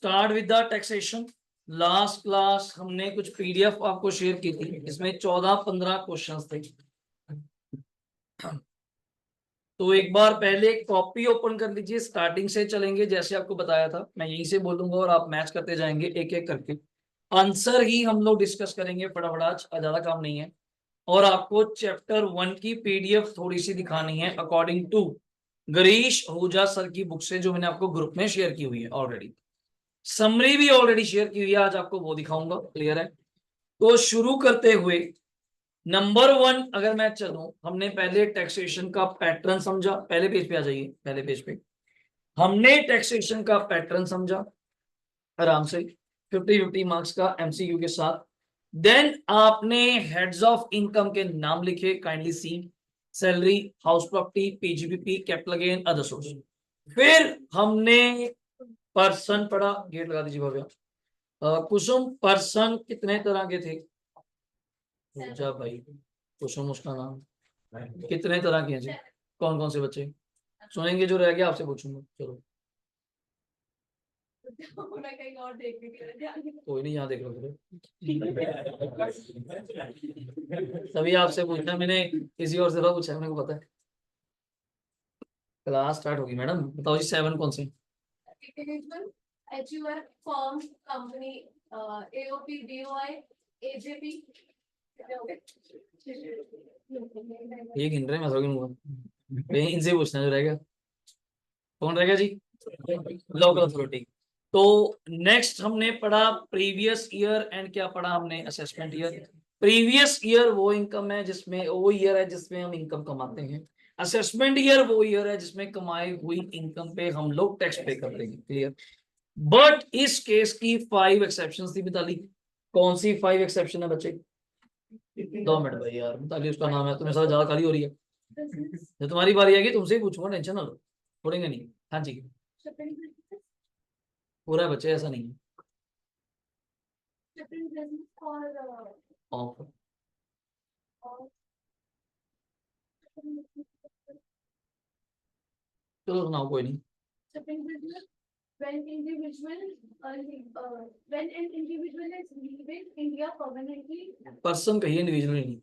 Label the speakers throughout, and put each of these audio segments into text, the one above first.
Speaker 1: Start with the taxation. Last class हमने कुछ PDF आपको शेयर की थी, इसमें 14-15 क्वेश्चंस थे। तो एक बार पहले कॉपी ओपन कर लीजिए, स्टार्टिंग से चलेंगे जैसे आपको बताया था, मैं यहीं से बोलूंगा और आप मैच करते जाएंगे एक एक करके। आंसर ही हम लोग डिस्कस करेंगे फटाफट, आज ज्यादा काम नहीं है। और आपको चैप्टर 1 की पीडीएफ थोड़ी सी दिखानी है according to Girish Ahuja sir की बुक से, जो मैंने आपको ग्रुप में शेयर की हुई है ऑलरेडी। समरी भी ऑलरेडी शेयर की हुई है, आज आपको वो दिखाऊंगा। क्लियर है? तो शुरू करते हुए नंबर 1 अगर मैं चलूं, हमने पहले टैक्सेशन का पैटर्न समझा। पहले पेज पे आ जाइए, पहले पेज पे हमने टैक्सेशन का पैटर्न समझा आराम से 50-50 मार्क्स का एमसीक्यू के साथ। देन आपने हेड्स ऑफ इनकम के नाम लिखे, काइंडली सी, salary, house property, PGBP, capital gain, other source. फिर हमने पर्सन पढ़ा, गेट लगा दीजिए भव्या। कुसुम, पर्सन कितने तरह के थे? पूजा भाई, कुसुम उसका नाम, कितने तरह के हैं जी? कौन कौन से बच्चे सुनेंगे? जो रह गया आपसे पूछूंगा। चलो
Speaker 2: कहीं और देखने के लिए
Speaker 1: कोई नहीं, यहाँ देख लो फिर। तभी आपसे पूछना, मैंने किसी और से थोड़ा पूछा, मेरे को पता है। क्लास स्टार्ट होगी मैडम, बताओ जी 7 कौन से?
Speaker 2: Individual, HUF, firm, company, AOP, DOI, AJP.
Speaker 1: ये गिन रहे हैं, मैं थोड़ा गिनूंगा। इनसे पूछना जो रहेगा। कौन रहेगा जी? Local authority. तो नेक्स्ट हमने पढ़ा प्रीवियस ईयर एंड क्या पढ़ा हमने? Assessment year. प्रीवियस ईयर वो इनकम है जिसमें, वो ईयर है जिसमें हम इनकम कमाते हैं। असेसमेंट ईयर वो ईयर है जिसमें कमाई हुई इनकम पे हम लोग टैक्स पे करते हैं। क्लियर? बट इस केस की 5 एक्सेप्शंस थी मिताली। कौन सी 5 एक्सेप्शन है बच्चे? 2 मिनट भाई यार, मिताली उसका नाम है, तुम्हें सारा ज्यादा खाली हो रही है। जब तुम्हारी बारी आएगी तुमसे ही पूछूंगा, टेंशन ना लो, छोड़ेंगे नहीं। हाँ जी, पूरा बच्चे, ऐसा नहीं है। ऑफ। चलो सुनाओ, कोई नहीं।
Speaker 2: When an individual is leaving India permanently.
Speaker 1: Person कहिए, इंडिविजुअल नहीं,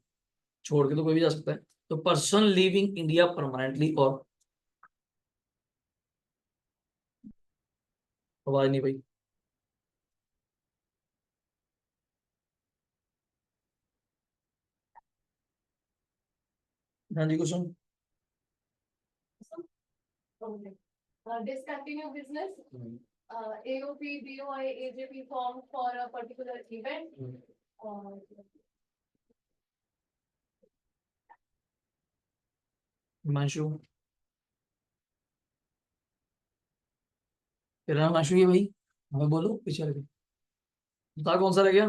Speaker 1: छोड़ के तो कोई भी जा सकता है। तो पर्सन लिविंग इंडिया परमानेंटली, और आवाज नहीं भाई। हाँ जी कुसुम।
Speaker 2: Discontinue business. AOP, DOI, AJP formed for a particular event.
Speaker 1: Himanshu, तेरा नाम हिमांशु है भाई? हमें बोलो पीछे लगे, बता कौन सा रह गया?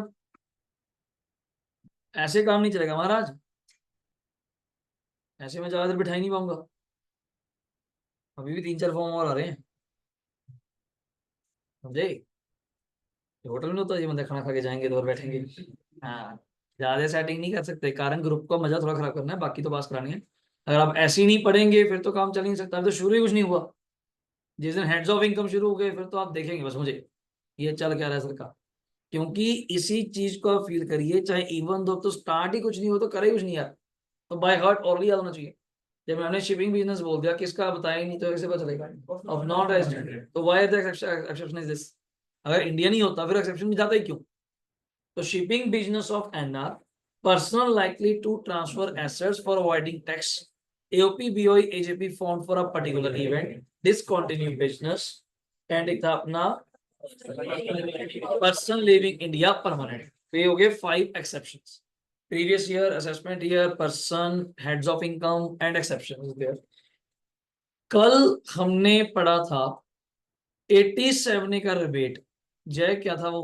Speaker 1: ऐसे काम नहीं चलेगा महाराज, ऐसे में ज्यादा देर बिठा ही नहीं पाऊंगा। अभी भी 3-4 फॉर्म और आ रहे हैं, समझे? होटल में होता है ये, बंदे खाना खा के जाएंगे तो और बैठेंगे। हाँ, ज्यादा सेटिंग नहीं कर सकते, कारण ग्रुप का मजा थोड़ा खराब करना है, बाकी तो पास करानी है। अगर आप ऐसे ही नहीं पढ़ेंगे फिर तो काम चल ही नहीं सकता। अभी तो शुरू ही कुछ नहीं हुआ, जिस दिन हेड्स ऑफ इनकम शुरू हो गए फिर तो आप देखेंगे बस मुझे ये चल क्या रहा है सर का। क्योंकि इसी चीज को आप फील करिए, चाहे इवन दो तो स्टार्ट ही कुछ नहीं हो तो करे कुछ नहीं यार, तो बाय हार्ट ऑलरेडी याद होना चाहिए। जब मैंने शिपिंग बिजनेस बोल दिया, किसका बताया ही नहीं तो कैसे पता चलेगा? ऑफ नॉन रेजिडेंट, तो why the exception is this? अगर इंडिया नहीं होता फिर एक्सेप्शन में जाता ही क्यों? तो shipping business of NR, person likely to transfer assets for avoiding tax, AOP, BOI, AJP formed for a particular event, discontinue business, and एक था अपना person leaving India permanent। तो ये हो गए 5 exceptions। previous year, assessment year, person, heads of income and exceptions there। कल हमने पढ़ा था 87 का रिबेट। जय क्या था वो?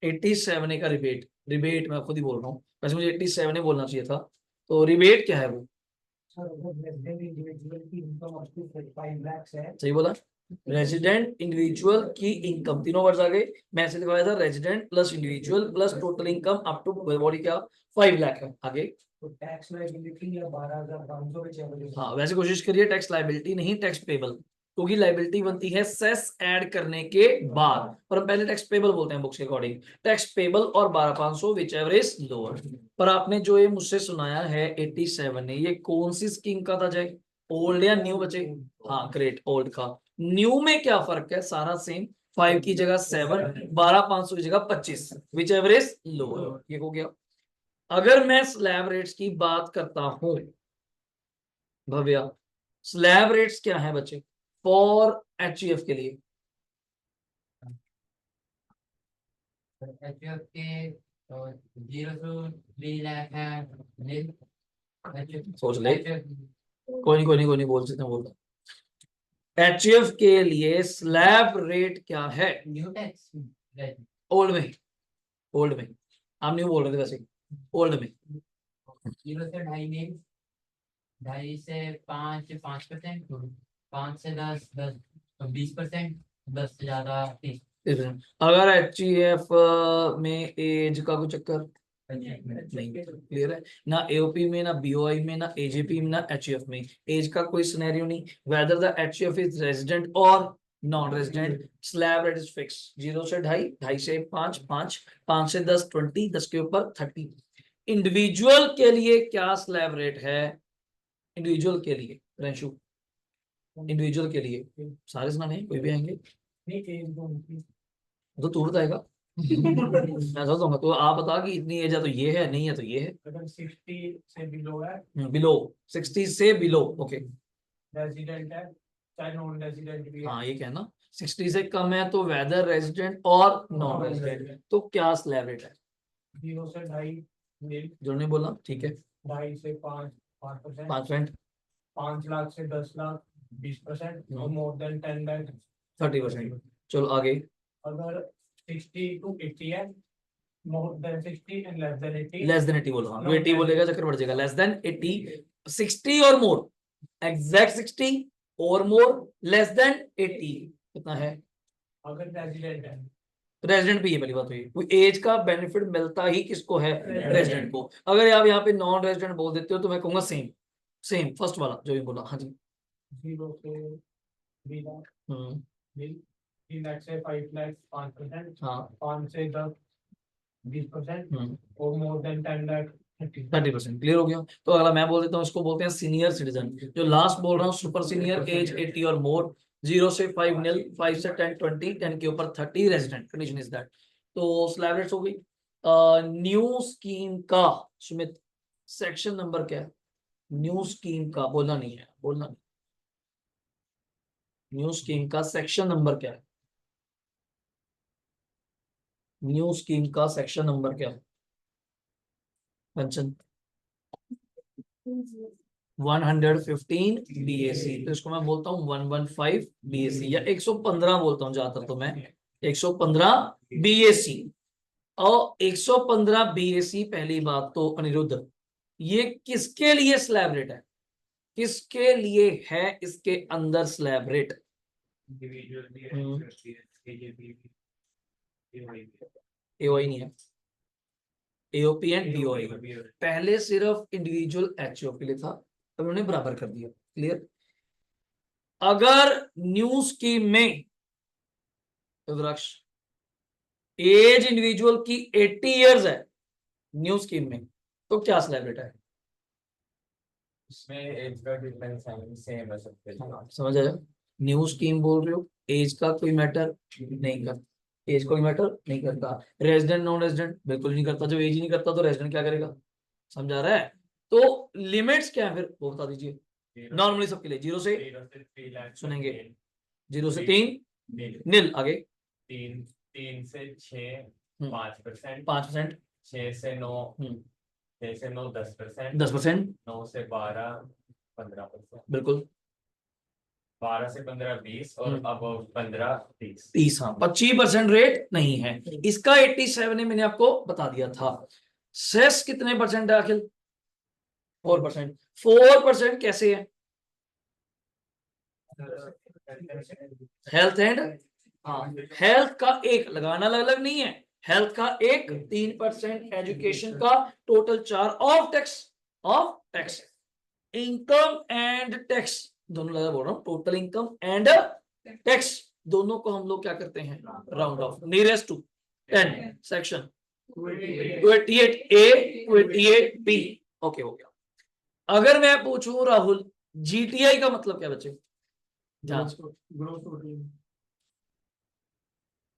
Speaker 1: 87 का रिबेट। रिबेट मैं खुद ही बोल रहा हूँ, वैसे मुझे 87 ही बोलना चाहिए था। तो रिबेट क्या है वो? सही बोला, रेजिडेंट इंडिविजुअल की इनकम, तीनों वर्ड्स आ गए। मैं ऐसे लिखवाया था resident plus individual plus total income up to बॉडी क्या 5 लाख है। आगे
Speaker 3: तो टैक्स लायबिलिटी या 12,500 के।
Speaker 1: हाँ, वैसे कोशिश करिए टैक्स लायबिलिटी नहीं, टैक्स पेबल। क्योंकि लाइबिलिटी बनती है सेस ऐड करने के बाद, पर हम पहले टैक्स पेबल बोलते हैं बुक्स के अकॉर्डिंग। टैक्स पेबल और 12,500 विच एवर इज लोअर। पर आपने जो ये मुझसे सुनाया है 87 है, ये कौन सी स्कीम का था जय? ओल्ड या न्यू बचे? हाँ ग्रेट, ओल्ड का। न्यू में क्या फर्क है? सारा सेम, 5 की जगह 7, 12,500 की जगह 25, विच एवर इज लोअर। ये हो गया। अगर मैं स्लैब रेट्स की बात करता हूं भव्या, स्लैब रेट्स क्या है बच्चे फॉर एचयूएफ के लिए?
Speaker 3: एचयूएफ के 0 to 3 लाख है नील।
Speaker 1: सोच ले, कोई नहीं बोल सकते, बोल। एचयूएफ के लिए स्लैब रेट क्या है?
Speaker 3: न्यू टैक्स
Speaker 1: ओल्ड में, ओल्ड में आप न्यू बोल रहे थे वैसे, ओल्ड में
Speaker 3: 0 से 2.5 नील, 2.5 से 5 5%, 5 से 10 10 20%, 10 से ज्यादा 30।
Speaker 1: अगर एचयूएफ में एज का कोई चक्कर नहीं, क्लियर है ना? एओपी में, ना बीओआई में, ना एजेपी में, ना एचयूएफ में एज का कोई सिनेरियो नहीं। Whether the HUF is resident और non resident, slab rate is fix. 0 से 2.5, 2.5 से 5, 5, 5 से 10 20, 10 के ऊपर 30। इंडिविजुअल के लिए क्या स्लैब रेट है? इंडिविजुअल के लिए रंशु, इंडिविजुअल के लिए सारे सुनाने हैं, कोई भी आएंगे तो तू बताएगा। मैं समझ दूंगा, तो आप बता कि इतनी एज है तो ये है, नहीं है तो ये है।
Speaker 4: अगर 60 से बिलो है,
Speaker 1: बिलो, 60 से बिलो, ओके।
Speaker 4: रेजिडेंट है, चाहे नॉन रेजिडेंट भी है।
Speaker 1: हाँ ये कहना 60 से कम है तो वेदर रेजिडेंट और नॉन रेजिडेंट, तो क्या स्लैब रेट है?
Speaker 4: 0 से 2.5 नील,
Speaker 1: जो नहीं बोला ठीक है,
Speaker 4: 2.5 से 5%
Speaker 1: 5%,
Speaker 4: 5 लाख से 10 लाख 20%, और मोर देन 10 लाख
Speaker 1: 30%। चलो आगे।
Speaker 4: अगर 60 to 80 है, more than 60 and less than 80,
Speaker 1: less than 80 बोलो, हाँ 80 बोलेगा चक्कर बढ़ जाएगा। लेस देन 80, 60 और मोर, एग्जैक्ट 60 और मोर, लेस देन 80 कितना है?
Speaker 4: अगर रेजिडेंट है,
Speaker 1: रेजिडेंट भी है, पहली बात तो ये, कोई एज का बेनिफिट मिलता ही किसको है? रेजिडेंट को। अगर आप यहाँ पे नॉन रेजिडेंट बोल देते हो तो मैं कहूंगा सेम, सेम फर्स्ट वाला जो भी बोला। हाँ जी।
Speaker 4: 0 से 3 लाख नील, 3 लाख से 5 लाख 5%,
Speaker 1: हाँ
Speaker 4: 5 से 10 20%, और मोर देन 10 लाख
Speaker 1: 30%। क्लियर हो गया? तो अगला मैं बोल देता हूँ, इसको बोलते हैं सीनियर सिटीजन। जो लास्ट बोल रहा हूँ सुपर सीनियर, एज 80 और मोर, 0 से 5 नील, 5 से 10 20, 10 के ऊपर 30 रेजिडेंट, कंडीशन इज दैट। तो स्लैब रेट्स हो गई। न्यू स्कीम का सुमित सेक्शन नंबर क्या है? न्यू स्कीम का बोलना नहीं है, बोलना नहीं। न्यू स्कीम का सेक्शन नंबर क्या है? न्यू स्कीम का सेक्शन नंबर क्या है कंचन? 115 बीएसी, तो इसको मैं बोलता हूँ 115 बीएसी, या 115 बोलता हूँ ज्यादातर तो मैं, 115 बीएसी। और 115 बीएसी, पहली बात तो अनिरुद्ध, ये किसके लिए स्लैब रेट है? किसके लिए है इसके अंदर स्लैब रेट? एओआई नहीं है, एओपी एंड बीओआई। पहले सिर्फ इंडिविजुअल एचओ के लिए था, अब उन्होंने बराबर कर दिया। क्लियर? अगर न्यू स्कीम में वृक्ष एज इंडिविजुअल की 80 इयर्स है न्यू स्कीम में, तो क्या स्लैब रेट है?
Speaker 3: इसमें एज का डिफरेंस है, सेम है सबके लिए।
Speaker 1: समझ आया? न्यू स्कीम बोल रहे हो, एज का कोई मैटर नहीं करता, एज कोई मैटर नहीं करता। रेजिडेंट नॉन रेजिडेंट बिल्कुल नहीं करता, जब एज ही नहीं करता तो रेजिडेंट क्या करेगा? समझा रहा है? तो लिमिट्स क्या है फिर वो बता दीजिए नॉर्मली सबके लिए। 0 से
Speaker 3: 3 लाख
Speaker 1: सुनेंगे, 0 से 3 नील, आगे
Speaker 3: 3 से 6 5%,
Speaker 1: 5%,
Speaker 3: 6 से 9 6 से 9 10%,
Speaker 1: 10%,
Speaker 3: 9 से 12 15%,
Speaker 1: बिल्कुल
Speaker 3: 12 से 15 20, और अब 15 30।
Speaker 1: 30, हाँ 25% रेट नहीं है इसका। 87 है, मैंने आपको बता दिया था। सेस कितने परसेंट है आखिर? 4%। 4% कैसे है? हेल्थ एंड, हाँ हेल्थ का एक लगाना अलग अलग नहीं है, हेल्थ का एक, 3% एजुकेशन का, total 4 of tax, of tax, income and tax दोनों लगा बोल रहा हूँ, टोटल इनकम एंड टैक्स दोनों को हम लोग क्या करते हैं, round off nearest to 10 section 28A 28B। Okay हो गया। अगर मैं पूछूं राहुल जीटीआई का मतलब क्या बच्चे,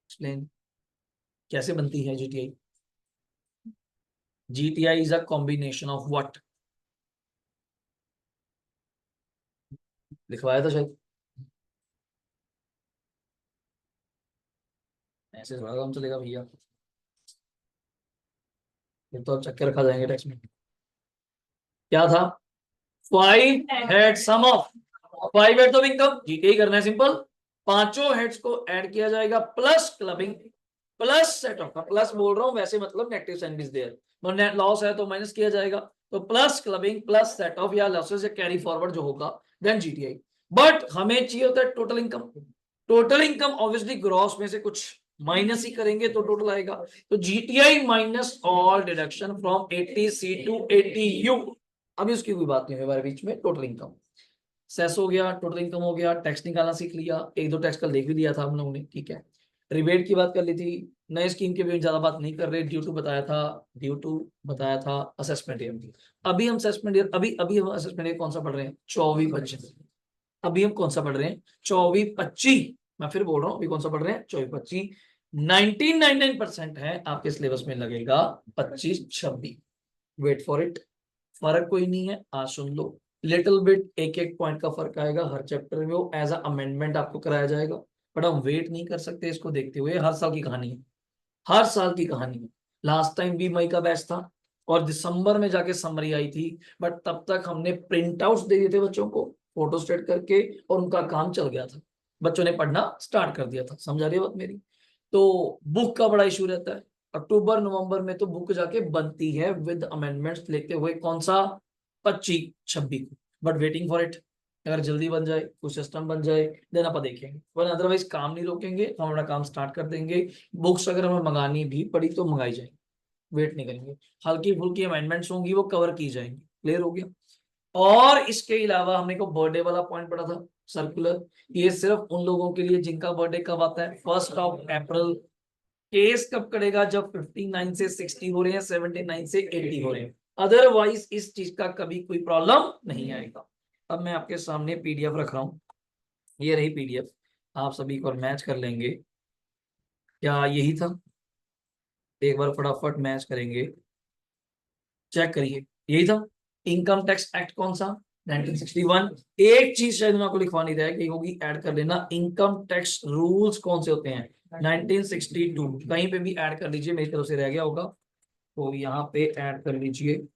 Speaker 1: एक्सप्लेन कैसे बनती है GTI? GTI is a combination of what, लिखवाया था शायद, ऐसे थोड़ा काम चलेगा भैया, फिर तो अब चक्कर खा जाएंगे टैक्स में। क्या था? 5 head sum of 5 heads of income, GTI करना है सिंपल, पांचों हेड्स को ऐड किया जाएगा plus clubbing plus set off, plus बोल रहा हूं वैसे मतलब negative sign is there, net loss है तो माइनस किया जाएगा, तो plus clubbing plus set off या लॉसेस या कैरी फॉरवर्ड जो होगा देन जीटीआई। बट हमें चाहिए होता है total income, total income obviously gross में से कुछ माइनस ही करेंगे तो टोटल आएगा, तो GTI minus all deduction from 80C to 80U। अभी उसकी कोई बात नहीं है हमारे बीच में, टोटल इनकम सेस हो गया, टोटल इनकम हो गया, टैक्स निकालना सीख लिया, एक दो टैक्स कल देख भी लिया था हम लोगों ने, ठीक है। रिबेट की बात कर ली थी, नए स्कीम के भी ज्यादा बात नहीं कर रहे, ड्यू टू बताया था असेसमेंट ईयर। अभी हम असेसमेंट ईयर अभी हम असेसमेंट ईयर कौन सा पढ़ रहे हैं, 24-25। अभी हम कौन सा पढ़ रहे हैं, 24-25। मैं फिर बोल रहा हूँ अभी कौन सा पढ़ रहे हैं, 24-25। 99% है आपके सिलेबस में लगेगा 25-26। वेट फॉर इट, फर्क कोई नहीं है, आज सुन लो, लिटिल बिट एक एक पॉइंट का फर्क आएगा हर चैप्टर में, वो एज अ अमेंडमेंट आपको कराया जाएगा, बट हम वेट नहीं कर सकते इसको देखते हुए, हर साल की कहानी है, हर साल की कहानी है। लास्ट टाइम भी मई का बैच था और दिसंबर में जाके समरी आई थी, बट तब तक हमने प्रिंट आउट्स दे दिए थे बच्चों को फोटो स्टेट करके और उनका काम चल गया था, बच्चों ने पढ़ना स्टार्ट कर दिया था, समझा रही है बात मेरी? तो बुक का बड़ा इशू रहता है, अक्टूबर नवंबर में तो बुक जाके बनती है विद अमेंडमेंट्स लेते हुए, कौन सा, 25-26 को, बट वेटिंग फॉर इट, अगर जल्दी बन जाए कुछ सिस्टम बन जाए देन आप देखेंगे, वरना अदरवाइज काम नहीं रोकेंगे, हम अपना काम स्टार्ट कर देंगे। बुक्स अगर हमें मंगानी भी पड़ी तो मंगाई जाएगी, वेट नहीं करेंगे, हल्की फुल्की अमेंडमेंट्स होंगी वो कवर की जाएंगी, क्लियर हो गया। और इसके अलावा हमने को बर्थडे वाला पॉइंट पढ़ा था सर्कुलर, ये सिर्फ उन लोगों के लिए जिनका बर्थडे कब आता है, 1 अप्रैल। केस कब करेगा, जब 59 से 60 हो रहे हैं, 79 से 80 हो रहे हैं, अदरवाइज इस चीज का कभी कोई प्रॉब्लम नहीं आएगा। अब मैं आपके सामने पीडीएफ रख रहा हूं, ये रही पीडीएफ, आप सभी को मैच कर लेंगे, क्या यही था? एक बार फटाफट मैच करेंगे, चेक करिए, यही था। इनकम टैक्स एक्ट कौन सा, 1961। एक चीज शायद मैं आपको लिखवा नहीं रहा है कि होगी, ऐड कर लेना, इनकम टैक्स रूल्स कौन से होते हैं, 1962, कहीं पे भी ऐड कर लीजिए, मेरी तरफ से रह गया होगा तो यहाँ पे ऐड कर लीजिए।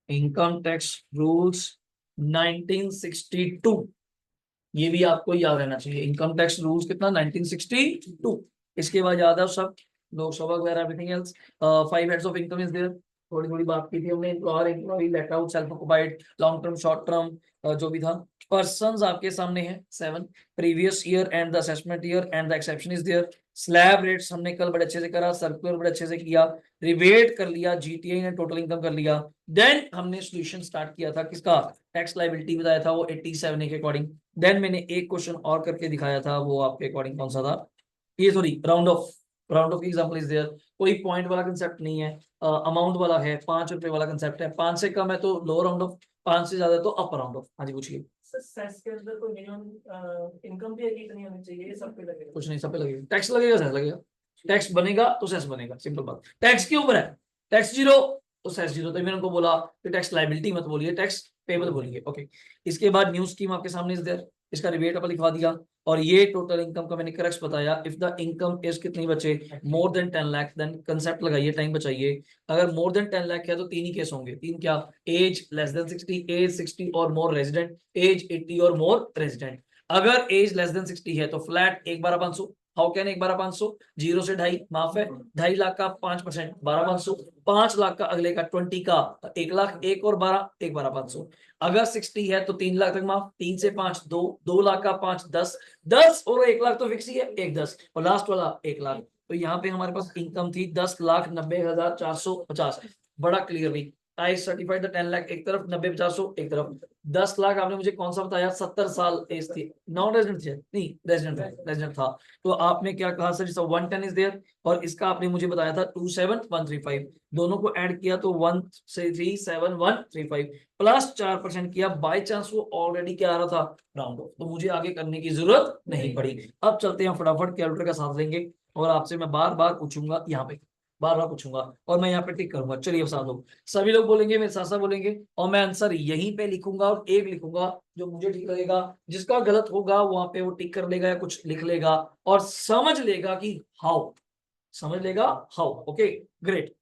Speaker 1: इनकम टैक्स रूल्स 1962, ये भी आपको याद रहना चाहिए, इनकम टैक्स रूल्स कितना, 1962। इसके बाद याद है सब, लोकसभा वगैरह everything else. 5 heads of income is there, थोड़ी थोड़ी बात की थी हमने, employer employee, let out, self occupied, long term short term, जो भी था। पर्संस आपके सामने है 7, previous year and the assessment year and the exception is there. Slab rates हमने कल बड़े अच्छे से करा, सर्कुलर बड़े अच्छे से किया, रिबेट कर लिया, जीटीआई ने टोटल इनकम कर लिया, देन हमने सॉल्यूशन स्टार्ट किया था किसका, टैक्स लायबिलिटी बताया था वो 87A के अकॉर्डिंग, देन मैंने एक क्वेश्चन और करके दिखाया था, वो आपके अकॉर्डिंग कौन सा था, ये sorry round off example is there, कोई पॉइंट वाला कंसेप्ट नहीं है, अमाउंट वाला है, 5 रुपए वाला कंसेप्ट है, 5 से कम है तो लोअर राउंड ऑफ, 5 से ज्यादा तो अपर राउंड ऑफ। हाँ जी पूछिए।
Speaker 4: सेस के अंदर कोई मिनिमम इनकम भी है कि इतनी होनी चाहिए, ये सब पे लगेगा?
Speaker 1: कुछ नहीं, सब पे लगेगा, टैक्स लगेगा, सेस लगेगा, टैक्स बनेगा तो सेस बनेगा, सिंपल बात, टैक्स के ऊपर है, टैक्स जीरो तो सेस जीरो, तो मैंने उनको बोला कि टैक्स लायबिलिटी मत बोलिए, टैक्स पेबल बोलिए, ओके। इसके बाद न्यू स्कीम आपके सामने इज देयर, इसका रिबेट अपन लिखवा दिया, और ये टोटल इनकम का मैंने करेक्ट बताया, इफ द इनकम इज कितनी बचे, more than 10 lakh, then concept लगाइए, टाइम बचाइए। अगर मोर देन 10 लाख है तो 3 ही केस होंगे, 3 क्या, एज लेस देन 60, एज 60 और मोर रेजिडेंट, एज 80 और मोर रेजिडेंट। अगर एज लेस देन 60 है तो फ्लैट 1/12,500, हाउ कैन 1/12,500, 0 से 2.5 माफ है, 2.5 लाख का 5%, 12,500, 5 लाख का अगले का 20 का 1 लाख, 1 और 12, 1/12,500। अगर 60 है तो 3 लाख तक माफ, 3 से 5 2, 2 लाख का 5 10, 10 और 1 लाख तो फिक्स ही है, 1 10 और लास्ट वाला 1 लाख, तो यहाँ पे हमारे पास इनकम थी 10,90,450। बड़ा clearly I certified the 10 lakh एक तरफ, 90,50 एक तरफ। 10 लाख आपने मुझे कौन सा बताया, 70 साल एज थी, नॉन रेजिडेंट थे नहीं रेजिडेंट था। तो आपने क्या कहा सर, 110 इज देयर, और इसका आपने मुझे बताया था 27,135, दोनों को ऐड किया तो 137,135 प्लस 4% किया, बाय चांस वो ऑलरेडी क्या आ रहा था, राउंड ऑफ, तो मुझे आगे करने की जरूरत नहीं पड़ी। अब चलते हैं फटाफट कैलकुलेटर का साथ लेंगे, और आपसे मैं बार बार पूछूंगा, यहाँ पे बार बार पूछूंगा और मैं यहाँ पे टिक करूंगा। चलिए अब साथ लोग, सभी लोग बोलेंगे, मेरे साथ साथ बोलेंगे, और मैं आंसर यहीं पे लिखूंगा और एक लिखूंगा जो मुझे ठीक लगेगा, जिसका गलत होगा वहां पे वो टिक कर लेगा या कुछ लिख लेगा और समझ लेगा कि हाउ, समझ लेगा how. Okay great.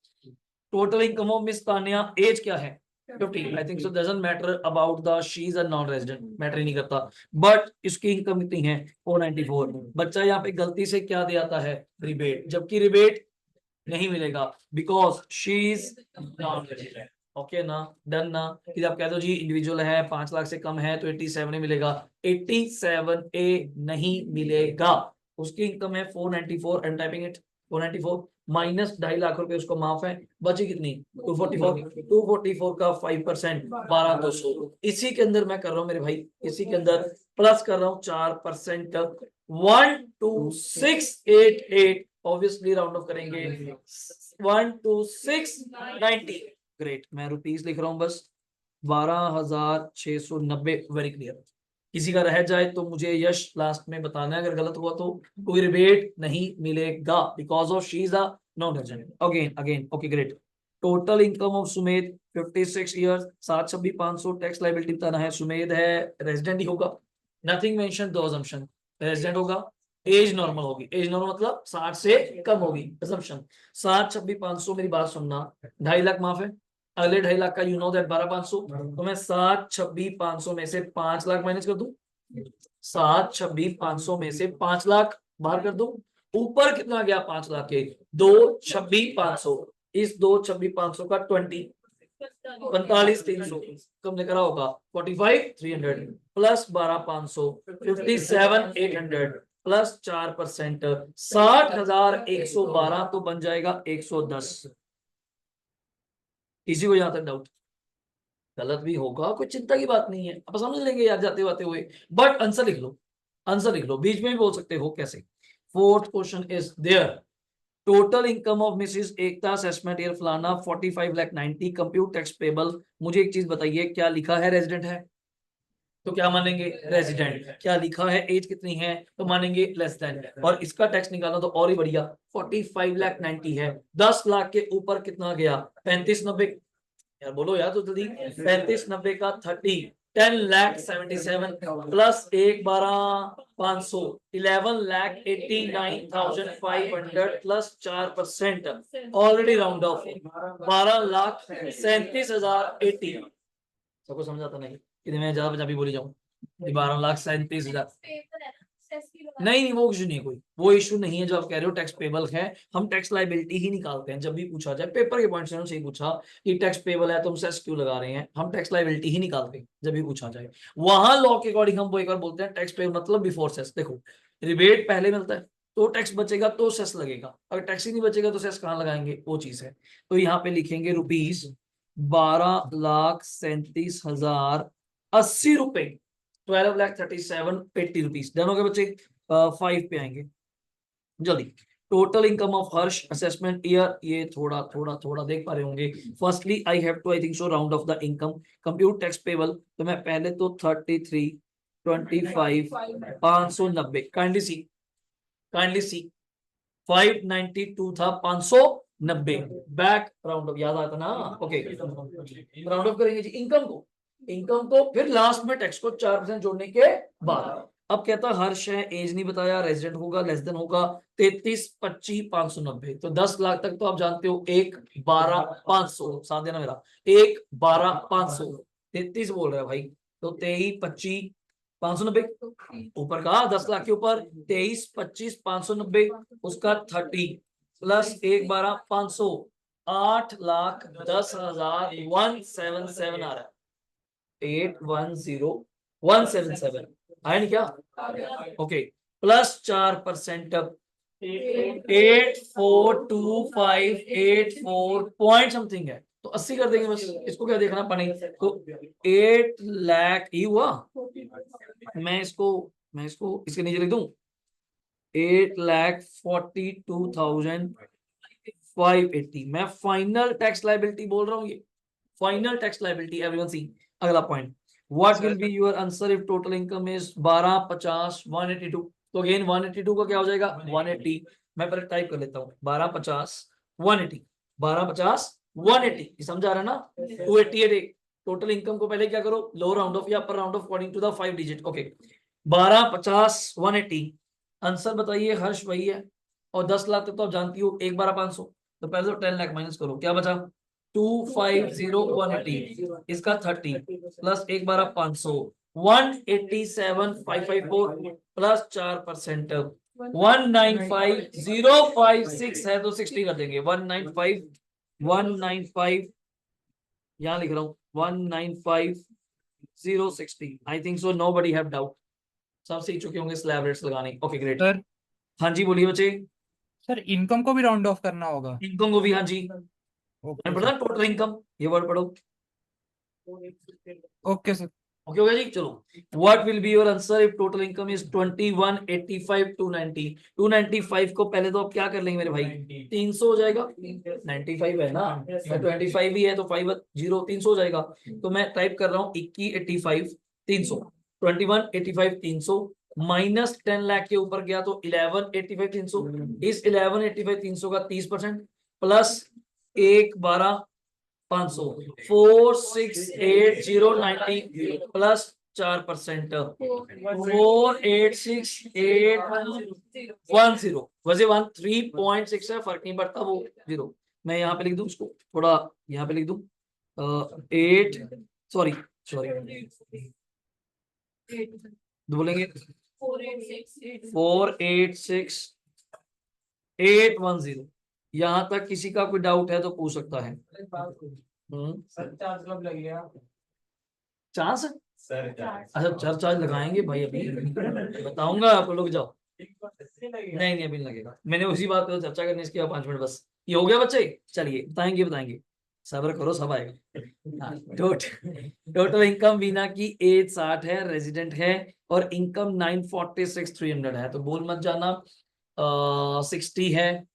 Speaker 1: Total income of miss Tania, age क्या है 50, I think so doesn't matter about the she is a non resident, matter ही नहीं करता, बट इसकी इनकम कितनी है 494। बच्चा यहाँ पे गलती से क्या दे आता है, रिबेट, जबकि रिबेट नहीं मिलेगा because she is non resident. Okay ना, डन ना, कि आप कह दो जी इंडिविजुअल है 5 लाख से कम है तो 87 मिलेगा, 87A नहीं मिलेगा, उसकी इनकम है 494 and typing it 494 minus 2.5 lakh रुपए उसको माफ है, बची कितनी 244 का 5% 12,200, इसी के अंदर मैं कर रहा हूं मेरे भाई, इसी के अंदर प्लस कर रहा हूं 4% 12688, ऑब्वियसली राउंड ऑफ करेंगे 12690। ग्रेट, मैं रुपीस लिख रहा हूं बस 12,690, वेरी क्लियर। किसी का रह जाए तो मुझे यश लास्ट में बताना है, अगर गलत हुआ तो कोई रिबेट नहीं मिलेगा because of she is a non resident. Again again okay great. Total income of Sumedh 56 years, 7,26,500 tax liability बताना है, सुमेध है रेजिडेंट ही होगा, नथिंग मेंशन दो असम्पशन, रेजिडेंट होगा, एज नॉर्मल होगी, एज नॉर्मल मतलब 60 से कम होगी, असम्पशन 7,26,500, मेरी बात सुनना, 2.5 लाख माफ है, अगले 2.5 लाख का यू नो दैट 12,500, तो मैं 7,26,500 में से 5 लाख माइनस कर दूं, 7,26,500 में से 5 लाख बाहर कर दूं, ऊपर कितना गया 5 लाख के 2,26,500, इस 2,26,500 का 20 45,300 कम ने करा होगा 45,300 प्लस 12,500 57,800 प्लस 4% 60,112 तो बन जाएगा 110। किसी को यहां तक डाउट, गलत भी होगा कोई चिंता की बात नहीं है, आप समझ लेंगे यार जाते जाते हुए, बट आंसर लिख लो, आंसर लिख लो, बीच में भी बोल सकते हो कैसे। Fourth question is there, total income of Mrs Ekta assessment year फलाना 45,90,000 कंप्यूट टैक्स पेबल। मुझे एक चीज बताइए, क्या लिखा है रेजिडेंट है तो क्या मानेंगे रेजिडेंट, क्या लिखा है एज कितनी है तो मानेंगे लेस देन, और इसका टैक्स निकालना तो और ही बढ़िया, 45,90,000 है, 10 लाख के ऊपर कितना गया 35,90, यार बोलो यार तो जल्दी, 35,90 का 30 10,77,000 plus 1,12,500 11,89,500 plus 4% already round of 12,37,080। सबको समझ आता नहीं कि मैं ज्यादा पंजाबी बोली जाऊं, 12,37,000 नहीं वो इशू नहीं है, कोई वो इशू नहीं है जो आप कह रहे हो टैक्स पेबल है, हम टैक्स लाइबिलिटी ही निकालते हैं जब भी पूछा जाए, पेपर के पॉइंट से ही पूछा कि टैक्स पेबल है तुम सेस क्यों लगा रहे हैं, हम टैक्स लाइबिलिटी ही निकालते हैं जब भी पूछा जाए, वहां लॉ के अकॉर्डिंग हम वो एक बार बोलते हैं टैक्स पेबल मतलब बिफोर सेस। देखो रिबेट पहले मिलता है तो टैक्स बचेगा तो सेस लगेगा, अगर टैक्स ही नहीं बचेगा तो सेस कहाँ लगाएंगे, वो चीज है। तो यहाँ पे लिखेंगे रुपीज 12,37,080 रुपए, 12,37,80 रुपीज, डन हो गए बच्चे। 5 पे आएंगे जल्दी। Total income of Harsh assessment year, ये थोड़ा थोड़ा थोड़ा देख पा रहे होंगे, firstly I have to I think so round off the income, compute tax payable, तो मैं पहले तो 33 25 590 काइंडली सी 592 था 590 बैक राउंड ऑफ, याद आता ना, ओके राउंड ऑफ करेंगे जी इनकम को फिर लास्ट में टैक्स को 4% जोड़ने के बाद। अब कहता हर्ष है, एज नहीं बताया, रेजिडेंट होगा, लेस देन होगा, 33 25 590, तो 10 लाख तक तो आप जानते हो 1,12,500, साथ देना मेरा 1,12,500, 33 बोल रहा है भाई, तो 23 25 590 ऊपर का 10 लाख के ऊपर 23 25 590 उसका 30 प्लस 1,12,500 8,10,177 आ रहा है, 8,10,177 आया नहीं क्या, ओके प्लस 4% 842584 पॉइंट समथिंग है, तो 80 कर देंगे बस, इसको क्या देखना पड़े। तो 8 लाख ही हुआ। मैं इसको इसके नीचे लिख दूं 8,42,580। मैं फाइनल टैक्स लायबिलिटी बोल रहा हूँ, ये final tax liability. Everyone see अगला point, what will be your answer if total income is 1250 182। तो अगेन 182 का क्या हो जाएगा 180। मैं पहले टाइप कर लेता हूँ 1250 180, 1250 180, समझ आ रहा है ना। 288 टोटल इनकम को पहले क्या करो, लोअर राउंड ऑफ या upper round off according to the 5 digit. Okay 1250 180। Answer बताइए हर्ष वही है, और 10 लाख तक तो आप जानती हो 1/12,500। तो पहले तो 10 लाख माइनस करो, क्या बचा 250,180, इसका 30 प्लस 1/12,500 187,554 प्लस 4%, 195,056 है तो 60 कर देंगे। 195 यहाँ लिख रहा हूँ 195,060। I think so nobody have doubt, सब सीख चुके होंगे स्लैब रेट्स लगाने। Okay great.
Speaker 5: सर
Speaker 1: हाँ जी बोलिए बच्चे।
Speaker 5: सर इनकम को भी राउंड ऑफ करना होगा।
Speaker 1: इनकम को भी, हाँ जी
Speaker 5: ओके
Speaker 1: पढ़ा टोटल इनकम, ये वर्ड पढ़ो।
Speaker 5: Okay sir.
Speaker 1: ओके हो गया जी, चलो what will be your answer if total income is 2185 290। 295 को पहले तो आप क्या कर लेंगे मेरे भाई 300 हो जाएगा, 95 है ना, 25 ही है तो 5 0 300 हो जाएगा। तो मैं टाइप कर रहा हूँ 2185 300, 2185 300 माइनस 10 लाख के ऊपर गया तो 1185 300। इस 1185 300 का 30% प्लस 1/12,500 468,090 प्लस 4%, 486,810। वैसे 13.6 है, फर्क नहीं पड़ता वो जीरो। मैं यहाँ पे लिख दूं उसको, थोड़ा यहाँ पे लिख दूं 8 सॉरी बोलेंगे 486,810। यहाँ तक किसी का कोई डाउट है तो पूछ सकता है।
Speaker 4: सर चार्ज कब लगेगा?
Speaker 1: चांस अच्छा चार्ज लगाएंगे भाई, अभी बताऊंगा आपको, लोग जाओ। नहीं अभी नहीं लगेगा, मैंने उसी बात पर चर्चा करनी इसके 5 मिनट बस। ये हो गया बच्चे, चलिए बताएंगे सब्र करो, सब आएगा। टोटल इनकम बीना की एज 60 है, रेजिडेंट है, और इनकम 946,300 है। तो बोल मत जाना 60 है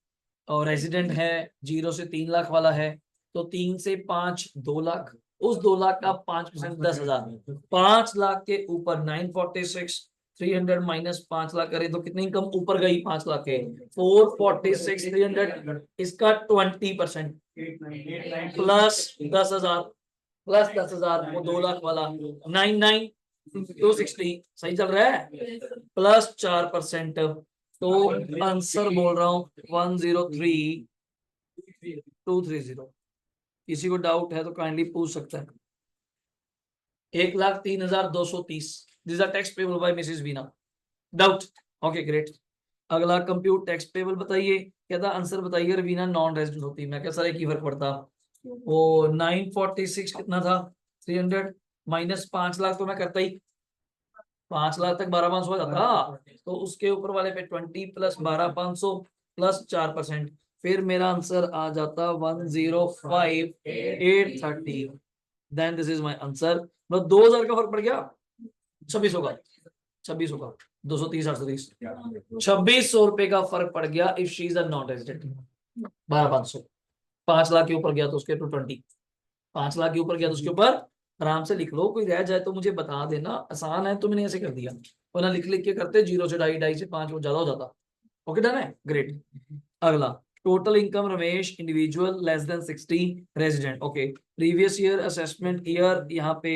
Speaker 1: और रेजिडेंट है, 0 से 3 लाख वाला है, तो 3 से 5 2 लाख, उस 2 लाख का 5% 10,000। 5 लाख के ऊपर 946,300 माइनस 5 लाख करें तो कितनी इनकम ऊपर गई 5 लाख के 446,300, इसका 20% प्लस 10,000 वो 2 लाख वाला 99,260 सही चल रहा है, प्लस 4%। तो आंसर बोल रहा हूँ 103,230। किसी को डाउट है तो काइंडली पूछ सकता है। 1,03,230 this are tax payable by Mrs Beena. Doubt? Okay great. अगला कंप्यूट टैक्स पेबल बताइए, क्या था आंसर बताइए। रवीना नॉन रेजिडेंट होती, मैं क्या सर एक ही फर्क पड़ता। वो 946 कितना था 300 माइनस 5 लाख तो मैं करता ही 5 लाख तक 12,500 आ जाता, तो उसके ऊपर वाले पे 20 प्लस 12,500 प्लस 4%, फिर मेरा आंसर आ जाता 105,830। Then this is my answer. मतलब 2,000 का फर्क पड़ गया, 2600 का 230 830 2600 रुपए का फर्क पड़ गया if she is a non resident. 12,500 5 lakh के ऊपर गया तो उसके 220, 5 लाख के ऊपर गया तो उसके ऊपर आराम से लिख लो, कोई रह जाए तो मुझे बता देना, आसान है तो मैंने ऐसे कर दिया, वरना लिख के करते 0 से 2.5 से 5 वो ज्यादा हो जाता। ओके डन है, ग्रेट। अगला total income Ramesh individual less than 60 resident. Okay previous year assessment year यहाँ पे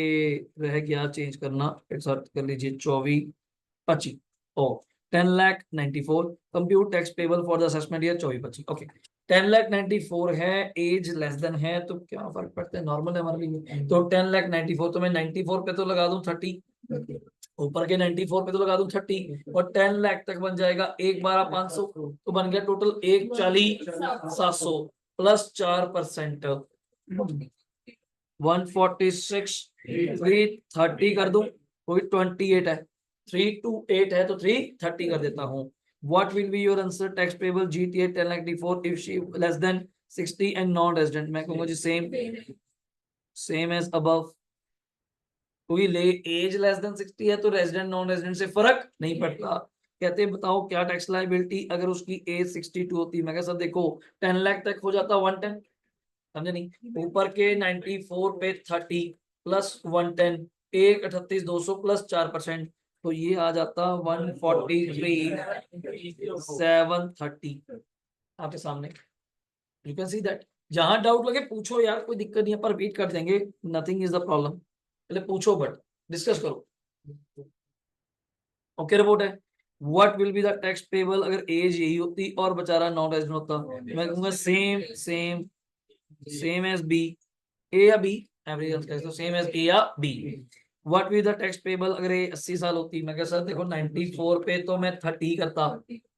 Speaker 1: रह गया चेंज करना, एक साथ कर लीजिए 24-25 और 10,94 compute tax payable for the assessment year 24-25। Okay 10,94 है, एज लेस देन है तो क्या फर्क पड़ता है, नॉर्मल है हमारे लिए। तो 10,94 तो मैं 94 पे तो लगा दूं 30, ऊपर के 94 पे तो लगा दूं 30, और 10 लाख तक बन जाएगा 1,12,500, तो बन गया टोटल 1,40,700 प्लस 4%, 146,330 कर दूं, कोई 28 है, 328 है तो 330 कर देता हूँ। What will be your answer? Tax payable GTA 10 lakh D4 if she less than 60 and non-resident. मैं कहूँगा जी same as above. कोई ले एज लेस देन 60 है तो रेजिडेंट नॉन रेजिडेंट से फर्क नहीं पड़ता। कहते हैं बताओ क्या टैक्स लायबिलिटी अगर उसकी एज 62 होती। मैं कहा सर देखो 10 लाख तक हो जाता 110, समझे नहीं। ऊपर के 94 पे 30 प्लस 110 एक 38 200 प्लस 4%, तो ये आ जाता 143 730 आपके सामने। You can see that. जहां डाउट लगे पूछो यार, कोई दिक्कत नहीं है, पर रिपीट कर देंगे, नथिंग इज द प्रॉब्लम। पहले पूछो बट डिस्कस करो। ओके रिपोर्ट है। What will be the tax payable अगर एज यही होती और बेचारा नॉन रेजिडेंट होता। मैं कहूंगा सेम एज बी, ए या बी, एवरेज तो सेम एज ए या B. What will the tax payable अगर ये 80 साल होती। मैं कह सर देखो 94 पे तो मैं 30 करता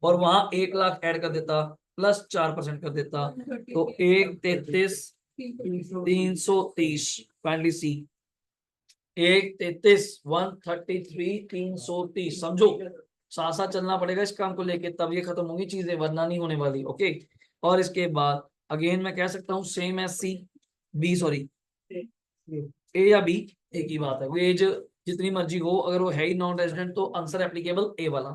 Speaker 1: और वहां 1 लाख ऐड कर देता प्लस 4% कर देता, तो 133,330 फाइनली सी 133,330 समझो। साथ साथ चलना पड़ेगा इस काम को लेके, तब ये खत्म होंगी चीजें, वरना नहीं होने वाली। ओके। और इसके बाद अगेन मैं कह सकता हूँ same as C B, sorry A या बी एक ही बात है। वो एज जितनी मर्जी हो, अगर वो है ही नॉन रेजिडेंट तो आंसर एप्लीकेबल ए वाला।